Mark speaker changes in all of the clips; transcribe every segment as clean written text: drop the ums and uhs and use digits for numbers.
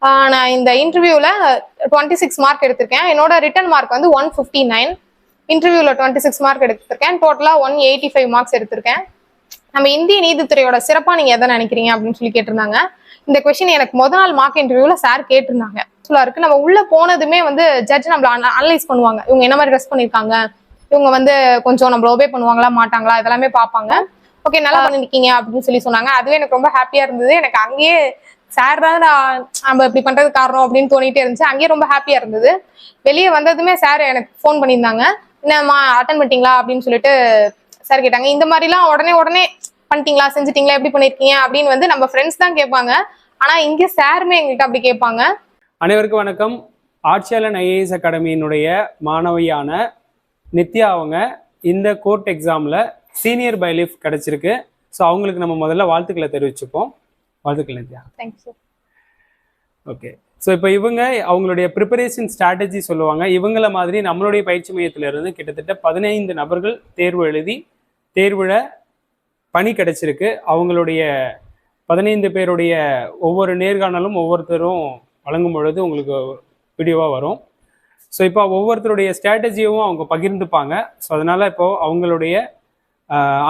Speaker 1: நான் இந்த இன்டர்வியூல 26 மார்க் எடுத்திருக்கேன். என்னோட ரிட்டன் மார்க் வந்து 159. இன்டர்வியூல 26 மார்க் எடுத்திருக்கேன். டோட்டலா 185 மார்க்ஸ் எடுத்திருக்கேன். நம்ம இந்திய நீதித்துறையோட சிறப்பா நீங்க எதை நினைக்கிறீங்க அப்படின்னு சொல்லி கேட்டிருந்தாங்க. இந்த கொஸ்டின் எனக்கு முதல் நாள் மார்க் இன்டர்வியூல சார் கேட்டிருந்தாங்க. இருக்கு நம்ம உள்ள போனதுமே வந்து ஜட்ஜ் நம்மள அனலைஸ் பண்ணுவாங்க. இவங்க என்ன மாதிரி ட்ரெஸ் பண்ணிருக்காங்க, இவங்க வந்து கொஞ்சம் நம்மள ஒபே பண்ணுவாங்களா மாட்டாங்களா இதெல்லாமே பார்ப்பாங்க. ஓகே நல்லா பண்ணிருக்கீங்க அப்படின்னு சொல்லி சொன்னாங்க. அதுவே எனக்கு ரொம்ப ஹாப்பியா இருந்தது. எனக்கு அங்கேயே சார் தான் நம்ம இப்படி பண்றது காரணம் அப்படின்னு தோணிட்டே இருந்துச்சு. அங்கேயே ரொம்ப ஹாப்பியா இருந்தது. வெளியே வந்ததுமே சார் எனக்கு ஃபோன் பண்ணியிருந்தாங்க. என்னம்மா அட்டன் பண்ணிட்டீங்களா அப்படின்னு சொல்லிட்டு சார் கேட்டாங்க. இந்த மாதிரிலாம் உடனே பண்ணிட்டீங்களா, செஞ்சுட்டீங்களா, எப்படி பண்ணிருக்கீங்க அப்படின்னு வந்து நம்ம ஃப்ரெண்ட்ஸ் தான் கேட்பாங்க. ஆனா இங்க சாருமே எங்கள்கிட்ட அப்படி கேட்பாங்க.
Speaker 2: அனைவருக்கும் வணக்கம். ஆட்சியாளன் ஐஏஎஸ் அகாடமியினுடைய மாணவியான நித்யா அவங்க இந்த கோர்ட் எக்ஸாமில் சீனியர் பை லீஃப் கிடைச்சிருக்கு. ஸோ அவங்களுக்கு நம்ம முதல்ல வாழ்த்துக்களை தெரிவிச்சுப்போம். வாழ்த்துக்கள் நித்யா.
Speaker 1: தேங்க்யூ.
Speaker 2: ஓகே, ஸோ இப்போ இவங்க அவங்களுடைய ப்ரிப்பரேஷன் ஸ்ட்ராட்டஜி சொல்லுவாங்க. இவங்கள மாதிரி நம்மளுடைய பயிற்சி மையத்திலிருந்து கிட்டத்தட்ட 15 நபர்கள் தேர்வு எழுதி தேர்வில் பணி கிடைச்சிருக்கு. அவங்களுடைய 15 பேருடைய ஒவ்வொரு நேர்காணலும் ஒவ்வொருத்தரும் வழங்கும் பொழுது உங்களுக்கு வீடியோவாக வரும். ஸோ இப்போ ஒவ்வொருத்தருடைய ஸ்ட்ராட்டஜியும் அவங்க பகிர்ந்துப்பாங்க. ஸோ அதனால இப்போ அவங்களுடைய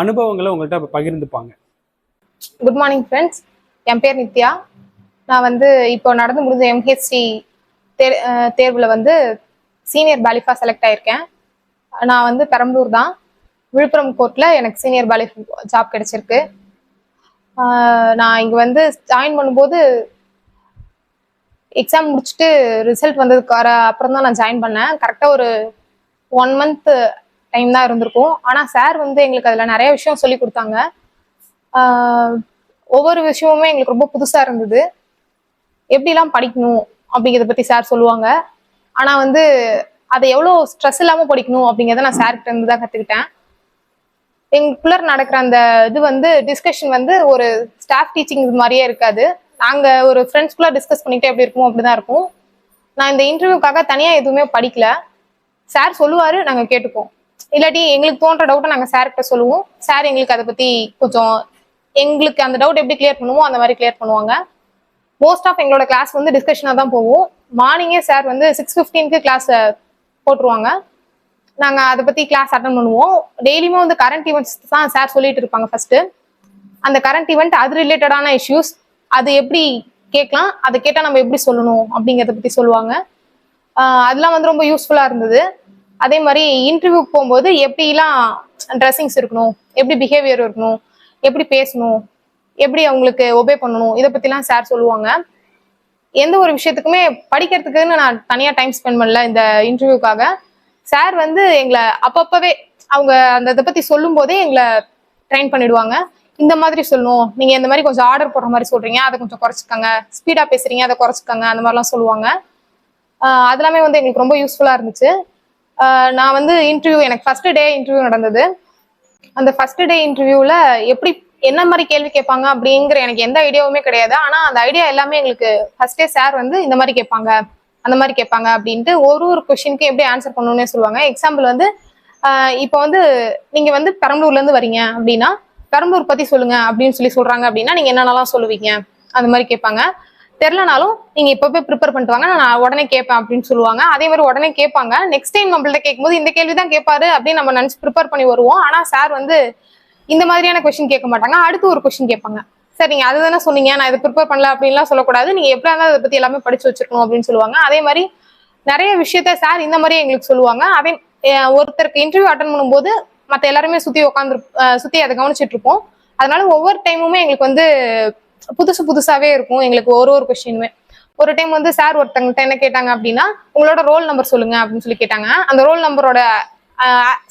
Speaker 2: அனுபவங்களை உங்கள்கிட்ட இப்போ பகிர்ந்துப்பாங்க.
Speaker 1: குட் மார்னிங் ஃப்ரெண்ட்ஸ், என் பேர் நித்யா. நான் வந்து இப்போ நடந்து முடிஞ்ச MHC தேர்வில் வந்து சீனியர் பாலிஃபா செலக்ட் ஆயிருக்கேன். நான் வந்து பெரம்பலூர் தான், விழுப்புரம் கோர்ட்டில் எனக்கு சீனியர் பாலிஃப் ஜாப் கிடைச்சிருக்கு. நான் இங்கே வந்து ஜாயின் பண்ணும்போது எக்ஸாம் முடிச்சுட்டு ரிசல்ட் வந்ததுக்கு அப்புறம் தான் நான் ஜாயின் பண்ணேன். கரெக்டாக ஒரு 1 மந்த் டைம் தான் இருந்திருக்கும். ஆனால் சார் வந்து எங்களுக்கு அதில் நிறைய விஷயம் சொல்லி கொடுத்தாங்க. ஒவ்வொரு விஷயமுமே எங்களுக்கு ரொம்ப புதுசாக இருந்தது. எப்படிலாம் படிக்கணும் அப்படிங்கிறத பற்றி சார் சொல்லுவாங்க. ஆனால் வந்து அதை எவ்வளோ ஸ்ட்ரெஸ் இல்லாமல் படிக்கணும் அப்படிங்கிறத நான் சார்கிட்ட இருந்து தான் கற்றுக்கிட்டேன். எங்களுக்குள்ள நடக்கிற அந்த இது வந்து டிஸ்கஷன் வந்து ஒரு ஸ்டாஃப் டீச்சிங் இது மாதிரியே இருக்காது. நாங்கள் ஒரு ஃப்ரெண்ட்ஸ்குள்ளே டிஸ்கஸ் பண்ணிட்டு எப்படி இருக்குமோ அப்படிதான் இருக்கும். நான் இந்த இன்டர்வியூக்காக தனியாக எதுவுமே படிக்கல. சார் சொல்லுவார், நாங்கள் கேட்டுப்போம். இல்லாட்டி எங்களுக்கு தோன்ற டவுட்டை நாங்கள் சார்கிட்ட சொல்லுவோம். சார் எங்களுக்கு அதை பற்றி கொஞ்சம் எங்களுக்கு அந்த டவுட் எப்படி கிளியர் பண்ணுவோம் அந்த மாதிரி கிளியர் பண்ணுவாங்க. மோஸ்ட் ஆஃப் எங்களோட கிளாஸ் வந்து டிஸ்கஷனாக தான் போவோம். மார்னிங்கே சார் வந்து 6:15 கிளாஸை போட்டுருவாங்க. நாங்கள் அதை பற்றி கிளாஸ் அட்டன் பண்ணுவோம். டெய்லியுமே வந்து கரண்ட் ஈவெண்ட்ஸ் தான் சார் சொல்லிட்டு இருப்பாங்க. ஃபர்ஸ்ட் அந்த கரண்ட் ஈவெண்ட் அது ரிலேட்டடான இஷ்யூஸ் அது எப்படி கேட்கலாம், அதை கேட்டால் நம்ம எப்படி சொல்லணும் அப்படிங்கிறத பற்றி சொல்லுவாங்க. அதெல்லாம் வந்து ரொம்ப யூஸ்ஃபுல்லாக இருந்தது. அதே மாதிரி இன்டர்வியூக்கு போகும்போது எப்படிலாம் ட்ரெஸ்ஸிங்ஸ் இருக்கணும், எப்படி பிஹேவியர் இருக்கணும், எப்படி பேசணும், எப்படி அவங்களுக்கு ஒபே பண்ணணும், இதை பற்றிலாம் சார் சொல்லுவாங்க. எந்த ஒரு விஷயத்துக்குமே படிக்கிறதுக்குன்னு நான் தனியாக டைம் ஸ்பெண்ட் பண்ணல. இந்த இன்டர்வியூக்காக சார் வந்து எங்களை அப்பப்பவே அவங்க அந்த இதை பற்றி சொல்லும் போதே எங்களை ட்ரெயின் பண்ணிடுவாங்க. இந்த மாதிரி சொல்லணும், நீங்கள் இந்த மாதிரி கொஞ்சம் ஆர்டர் போடுற மாதிரி சொல்கிறீங்க, அதை கொஞ்சம் குறைச்சிக்கோங்க, ஸ்பீடாக பேசுகிறீங்க, அதை குறைச்சிக்கோங்க, அந்த மாதிரிலாம் சொல்லுவாங்க. அதெல்லாமே வந்து எங்களுக்கு ரொம்ப யூஸ்ஃபுல்லாக இருந்துச்சு. நான் வந்து எனக்கு ஃபர்ஸ்ட் டே இன்டர்வியூ நடந்தது. அந்த ஃபர்ஸ்ட் டே இன்டர்வியூவில் எப்படி என்ன மாதிரி கேள்வி கேட்பாங்க அப்படிங்கிற எனக்கு எந்த ஐடியாவுமே கிடையாது. ஆனால் அந்த ஐடியா எல்லாமே எங்களுக்கு ஃபர்ஸ்டே சார் வந்து இந்த மாதிரி கேட்பாங்க அந்த மாதிரி கேட்பாங்க அப்படின்ட்டு ஒரு கொஸ்டினுக்கு எப்படி ஆன்சர் பண்ணணும்னே சொல்லுவாங்க. எக்ஸாம்பிள் வந்து இப்போ வந்து நீங்கள் வந்து பெரம்பலூர்லேருந்து வரீங்க அப்படின்னா பெரம்பலூர் பற்றி சொல்லுங்க அப்படின்னு சொல்கிறாங்க அப்படின்னா நீங்கள் என்னென்னலாம் சொல்லுவீங்க அந்த மாதிரி கேட்பாங்க. தெரிலனாலும் நீங்கள் இப்போவே ப்ரிப்பேர் பண்ணிட்டு வாங்க, நான் உடனே கேட்பேன் அப்படின்னு சொல்லுவாங்க. அதே மாதிரி உடனே கேட்பாங்க. நெக்ஸ்ட் டைம் நம்மள்ட்ட கேட்கும்போது இந்த கேள்வி தான் கேட்பாரு அப்படின்னு நம்ம நினச்சி ப்ரிப்பேர் பண்ணி வருவோம். ஆனால் சார் வந்து இந்த மாதிரியான கொஸ்டின் கேட்க மாட்டாங்க. அடுத்து ஒரு கொஸ்டின் கேட்பாங்க. சார் நீங்கள் அது தானே சொன்னீங்க, நான் இதை ப்ரிப்பேர் பண்ணல அப்படின்லாம் சொல்லக்கூடாது, நீங்கள் எப்படியா இருந்தாலும் அதை பற்றி எல்லாமே படிச்சு வச்சிருக்கணும் அப்படின்னு சொல்லுவாங்க. அதே மாதிரி நிறைய விஷயத்த சார் இந்த மாதிரியே எங்களுக்கு சொல்லுவாங்க. அதே ஒருத்தருக்கு இன்டர்வியூ அட்டன் பண்ணும்போது மற்ற எல்லாருமே சுற்றி அதை கவனிச்சுட்டு இருப்போம். அதனால ஒவ்வொரு டைமுமே எங்களுக்கு வந்து புதுசாவே இருக்கும். எங்களுக்கு ஒரு கொஸ்டினுமே ஒரு டைம் வந்து சார் ஒருத்தங்கிட்ட என்ன கேட்டாங்க அப்படின்னா, உங்களோட ரோல் நம்பர் சொல்லுங்க அப்படின்னு சொல்லி கேட்டாங்க. அந்த ரோல் நம்பரோட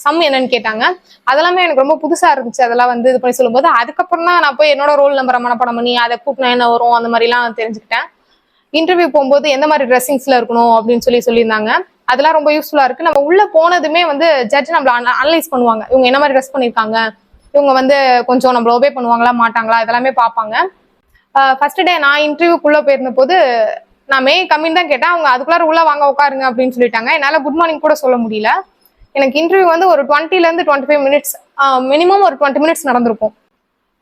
Speaker 1: சம் என்னன்னு கேட்டாங்க. அதெல்லாமே எனக்கு ரொம்ப புதுசா இருந்துச்சு. அதெல்லாம் வந்து இது பண்ணி சொல்லும்போது அதுக்கப்புறம் தான் நான் போய் என்னோட ரோல் நம்பரை மனப்பாடம் பண்ணி அதை கூட்டினா என்ன வரும் அந்த மாதிரிலாம் தெரிஞ்சுக்கிட்டேன். இன்டர்வியூ போகும்போது எந்த மாதிரி ட்ரெஸ்ஸிங்ஸ்ல இருக்கணும் அப்படின்னு சொல்லியிருந்தாங்க. அதெல்லாம் ரொம்ப யூஸ்ஃபுல்லா இருக்கு. நம்ம உள்ள போனதுமே வந்து ஜட்ஜ் நம்மள அனலைஸ் பண்ணுவாங்க. இவங்க என்ன மாதிரி ட்ரெஸ் பண்ணியிருக்காங்க, இவங்க வந்து கொஞ்சம் நம்மள ஒபே பண்ணுவாங்களா மாட்டாங்களா இதெல்லாமே பார்ப்பாங்க. ஃபர்ஸ்ட் டே நான் இன்டர்வியூக்குள்ள போயிருந்த போது நான் மே கம்மின்னு தான் கேட்டேன். அவங்க அதுக்குள்ளார உள்ள வாங்க உட்காருங்க அப்படின்னு சொல்லிட்டாங்க. என்னால குட் மார்னிங் கூட சொல்ல முடியல. எனக்கு இன்டர்வியூ வந்து ஒரு 20 to 25 மினிட்ஸ் மினிமம் ஒரு 20 மினிட்ஸ் நடந்திருக்கும்.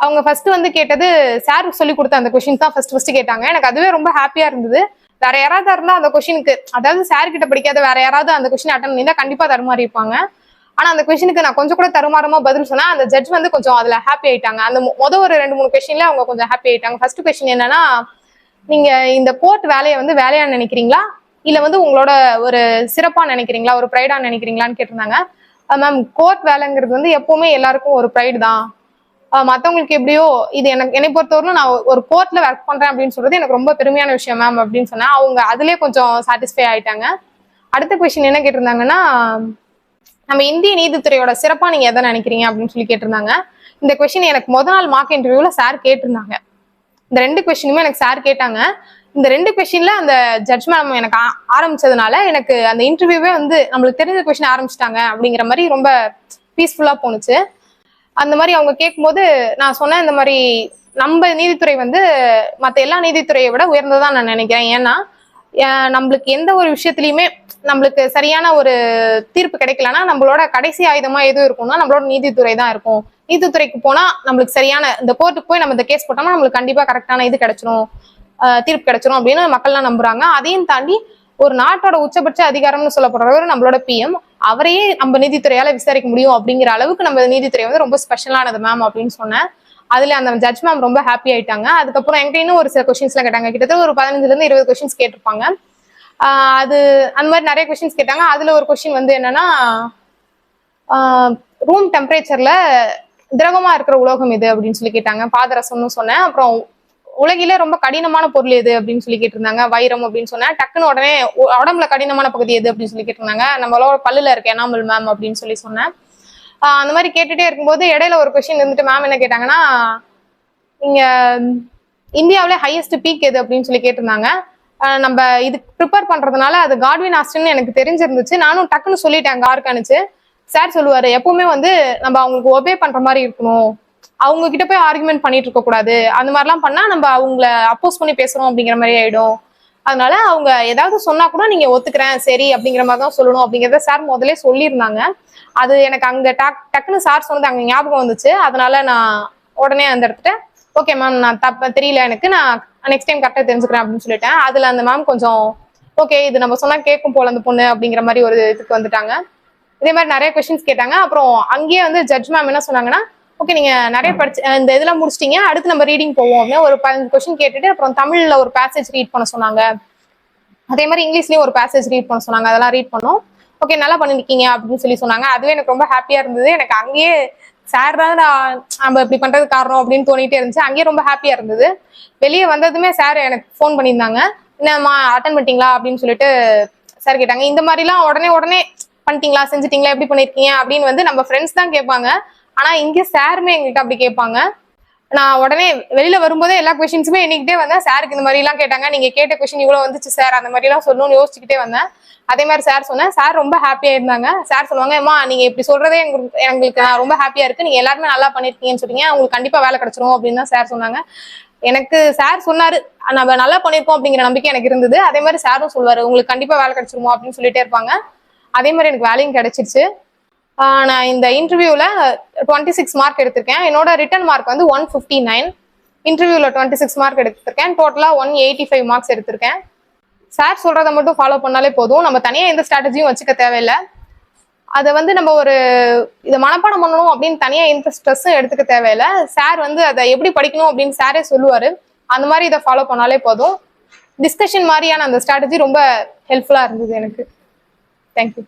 Speaker 1: அவங்க ஃபர்ஸ்ட் வந்து கேட்டது சார் சொல்லி கொடுத்த அந்த கொஸ்டின் தான் ஃபர்ஸ்ட் கேட்டாங்க. எனக்கு அதுவே ரொம்ப ஹாப்பியா இருந்தது. வேற யாராவது இருந்தா அந்த கொஸ்டினுக்கு, அதாவது சார் கிட்ட படிக்காத வேற யாராவது அந்த கொஸ்டின் அட்டன் பண்ணிருந்தா கண்டிப்பா தருமாறி இருப்பாங்க. ஆனா அந்த கொஸ்டினுக்கு நான் கொஞ்சம் கூட தருமாறமா பதில் சொன்னா அந்த ஜட்ஜ் வந்து கொஞ்சம் அதுல ஹாப்பி ஆயிட்டாங்க. அந்த ஒரு 2-3 கொஸ்டின்ல அவங்க கொஞ்சம் ஹாப்பி ஆயிட்டாங்க. ஃபர்ஸ்ட் கொஸ்டின் என்னன்னா, நீங்க இந்த கோர்ட் வேலையை வந்து வேலையா நினைக்கிறீங்களா இல்ல வந்து உங்களோட ஒரு சிறப்பா நினைக்கிறீங்களா, ஒரு ப்ரைடா நினைக்கிறீங்களான்னு கேட்டிருந்தாங்க. மேம், கோர்ட் வேலைங்கிறது வந்து எப்பவுமே எல்லாருக்கும் ஒரு ப்ரைடு தான். மத்தவங்களுக்கு எப்படியோ இது என்னை பொறுத்தவரைக்கும் நான் ஒரு கோர்ட்ல ஒர்க் பண்றேன் அப்படின்னு சொல்றது எனக்கு ரொம்ப பெருமையான விஷயம் மேம் அப்படின்னு சொன்னா அவங்க அதுலயே கொஞ்சம் சாட்டிஸ்ஃபை ஆயிட்டாங்க. அடுத்த கொஸ்டின் என்ன கேட்டிருந்தாங்கன்னா, நம்ம இந்திய நீதித்துறையோட சிறப்பா நீங்க எதை நினைக்கிறீங்க அப்படின்னு சொல்லி கேட்டிருந்தாங்க. இந்த கொஸ்டின் எனக்கு நாள் மார்க் இன்டர்வியூல சார் கேட்டிருந்தாங்க. இந்த 2 கொஸ்டினுமே எனக்கு சார் கேட்டாங்க. இந்த 2 கொஸ்டின்ல அந்த ஜட்ஜ் மேம் எனக்கு ஆரம்பிச்சதுனால எனக்கு அந்த இன்டர்வியூவே வந்து நம்மளுக்கு தெரிஞ்ச கொஸ்டின் ஆரம்பிச்சிட்டாங்க அப்படிங்கிற மாதிரி ரொம்ப பீஸ்ஃபுல்லா போணுச்சு. அந்த மாதிரி அவங்க கேட்கும்போது நான் சொன்னேன், இந்த மாதிரி நம்ம நீதித்துறை வந்து மற்ற எல்லா நீதித்துறையை விட உயர்ந்ததான் நான் நினைக்கிறேன். ஏன்னா நம்மளுக்கு எந்த ஒரு விஷயத்திலயுமே நம்மளுக்கு சரியான ஒரு தீர்ப்பு கிடைக்கலன்னா நம்மளோட கடைசி ஆயுதமா எதுவும் இருக்கும்னா நம்மளோட நீதித்துறை தான் இருக்கும். நீதித்துறைக்கு போனா நம்மளுக்கு சரியான இந்த கோர்ட்டுக்கு போய் நம்ம இந்த கேஸ் போட்டோம்னா நம்மளுக்கு கண்டிப்பா கரெக்டான இது கிடைச்சிடும், தீர்ப்பு கிடைச்சிடும் அப்படின்னு மக்கள்லாம் நம்புறாங்க. அதையும் தாண்டி ஒரு நாட்டோட உச்சபட்ச அதிகாரம்னு சொல்லப்படுறவர் நம்மளோட பிஎம், அவரையே நம்ம நீதித்துறையால விசாரிக்க முடியும் அப்படிங்கிற அளவுக்கு நம்ம நீதித்துறை வந்து ரொம்ப ஸ்பெஷலானது மேம் அப்படின்னு சொன்னேன். அதுல அந்த ஜட்ஜ் மேம் ரொம்ப ஹாப்பி ஆயிட்டாங்க. அதுக்கப்புறம் என்கிட்ட இன்னும் ஒரு சில கொஸ்டின்ஸ் எல்லாம் கேட்டாங்க. கிட்டத்தட்ட ஒரு 15-20 கொஸ்டின்ஸ் கேட்டிருப்பாங்க. அது அந்த மாதிரி நிறைய கொஸ்டின்ஸ் கேட்டாங்க. அதுல ஒரு கொஸ்டின் வந்து என்னன்னா, ரூம் டெம்பரேச்சர்ல திரவமா இருக்கிற உலோகம் எது அப்படின்னு சொல்லி கேட்டாங்க. பாதரசம்னு சொன்னேன். அப்புறம் உலகிலே ரொம்ப கடினமான பொருள் எது அப்படின்னு சொல்லி கேட்டிருந்தாங்க. வைரம் அப்படின்னு சொன்னேன். டக்குன்னு உடனே உடம்புல கடினமான பகுதி எது அப்படின்னு சொல்லி கேட்டிருந்தாங்க. நம்மளோட பல்லுல இருக்க எனாமல் மேம் அப்படின்னு சொல்லி சொன்னேன். அந்த மாதிரி கேட்டுட்டே இருக்கும்போது இடையில ஒரு கொஸ்டின் இருந்துட்டு மேம் என்ன கேட்டாங்கன்னா, நீங்க இந்தியாவிலே ஹையஸ்ட் பீக் எது அப்படின்னு சொல்லி கேட்டிருந்தாங்க. நம்ம இதுக்கு ப்ரிப்பேர் பண்றதுனால அது காட்வின் ஆஸ்டின்னு எனக்கு தெரிஞ்சிருந்துச்சு. நானும் டக்குன்னு சொல்லிட்டேன் கார்கனுச்சு. சார் சொல்லுவாரு, எப்பவுமே வந்து நம்ம அவங்களுக்கு ஒபே பண்ற மாதிரி இருக்கணும், அவங்க கிட்ட போய் ஆர்குமெண்ட் பண்ணிட்டு இருக்க கூடாது, அந்த மாதிரிலாம் பண்ணா நம்ம அவங்கள அப்போஸ் பண்ணி பேசுறோம் அப்படிங்கிற மாதிரி ஆயிடும். அதனால அவங்க ஏதாவது சொன்னா கூட நீங்க ஒத்துக்கிறேன் சரி அப்படிங்கிற மாதிரி தான் சொல்லணும் அப்படிங்கிறத சார் முதல்ல சொல்லியிருந்தாங்க. அது எனக்கு அங்க டக்குன்னு சார் சொன்னது அங்க ஞாபகம் வந்துச்சு. அதனால நான் உடனே அந்த இடத்துல ஓகே மேம், நான் தெரியல எனக்கு, நான் நெக்ஸ்ட் டைம் கரெக்டாக தெரிஞ்சுக்கிறேன் அப்படின்னு சொல்லிட்டேன். அதுல அந்த மேம் கொஞ்சம் ஓகே இது நம்ம சொன்னா கேட்கும் போல அந்த பொண்ணு அப்படிங்கிற மாதிரி ஒரு இதுக்கு வந்துட்டாங்க. இதே மாதிரி நிறைய கொஸ்டின்ஸ் கேட்டாங்க. அப்புறம் அங்கேயே வந்து ஜட்ஜ் மேம் என்ன சொன்னாங்கன்னா, ஓகே நீங்க நிறைய படிச்சு இந்த இதெல்லாம் முடிச்சிட்டீங்க, அடுத்து நம்ம ரீடிங் போவோம் அப்படின்னு ஒரு 15 கொஸ்டின் கேட்டுட்டு அப்புறம் தமிழ்ல ஒரு பேசேஜ் ரீட் பண்ண சொன்னாங்க. அதே மாதிரி இங்கிலீஷ்லயும் ஒரு பேசேஜ் ரீட் பண்ண சொன்னாங்க. அதெல்லாம் ரீட் பண்ணோம். ஓகே நல்லா பண்ணிருக்கீங்க அப்படின்னு சொல்லி சொன்னாங்க. அதுவே எனக்கு ரொம்ப ஹாப்பியா இருந்தது. எனக்கு அங்கேயே சார் தான் நம்ம இப்படி பண்றது காரணம் அப்படின்னு தோணிட்டே இருந்துச்சு. அங்கேயே ரொம்ப ஹாப்பியா இருந்தது. வெளியே வந்ததுமே சார் எனக்கு ஃபோன் பண்ணியிருந்தாங்க, என்னம்மா அட்டன் பண்ணிட்டீங்களா அப்படின்னு சொல்லிட்டு சார் கேட்டாங்க. இந்த மாதிரிலாம் உடனே பண்ணிட்டீங்களா, செஞ்சுட்டீங்களா, எப்படி பண்ணிருக்கீங்க அப்படின்னு வந்து நம்ம ஃப்ரெண்ட்ஸ் தான் கேட்பாங்க. ஆனா இங்க சாருமே எங்ககிட்ட அப்படி கேட்பாங்க. நான் உடனே வெளியில வரும்போதே எல்லா கொஸ்டின்ஸுமே எண்ணிக்கிட்டே வந்தேன். சாருக்கு இந்த மாதிரி எல்லாம் கேட்டாங்க, நீங்க கேட்ட கொஸ்டின் இவ்வளவு வந்துச்சு சார், அந்த மாதிரி எல்லாம் சொல்லணும்னு யோசிச்சுக்கிட்டே வந்தேன். அதே மாதிரி சார் சொன்னேன். சார் ரொம்ப ஹாப்பியா இருந்தாங்க. சார் சொல்லுவாங்க, அம்மா நீங்க இப்படி சொல்றதே எங்களுக்கு நான் ரொம்ப ஹாப்பியா இருக்கு, நீங்க எல்லாருமே நல்லா பண்ணிருக்கீங்கன்னு சொன்னீங்க, உங்களுக்கு கண்டிப்பா வேலை கிடைச்சிரும் அப்படின்னு தான் சார் சொன்னாங்க. எனக்கு சார் சொன்னாரு, நம்ம நல்லா பண்ணிருக்கோம் அப்படிங்கிற நம்பிக்கை எனக்கு இருந்தது. அதே மாதிரி சாரும் சொல்லுவாரு, உங்களுக்கு கண்டிப்பா வேலை கிடைச்சிருமோ அப்படின்னு சொல்லிட்டே இருப்பாங்க. அதே மாதிரி எனக்கு வேலையும் கிடைச்சிருச்சு. நான் இந்த இன்டர்வியூல 26 மார்க் எடுத்திருக்கேன். என்னோட ரிட்டன் மார்க் வந்து 159. இன்டர்வியூல 26 மார்க் எடுத்திருக்கேன். டோட்டலா 185 மார்க்ஸ் எடுத்திருக்கேன். சார் சொல்றதை மட்டும் ஃபாலோ பண்ணாலே போதும். நம்ம தனியா எந்த ஸ்ட்ராட்டஜியும் வச்சுக்க தேவையில்லை. அதை வந்து நம்ம ஒரு இதை மனப்பாடம் பண்ணணும் அப்படின்னு தனியா எந்த ஸ்ட்ரெஸ்ஸும் எடுத்துக்க தேவையில்லை. சார் வந்து அதை எப்படி படிக்கணும் அப்படின்னு சாரே சொல்லுவாரு. அந்த மாதிரி இதை ஃபாலோ பண்ணாலே போதும். டிஸ்கஷன் மாதிரியான அந்த ஸ்ட்ராட்டஜி ரொம்ப ஹெல்ப்ஃபுல்லா இருந்தது எனக்கு. தேங்க்யூ.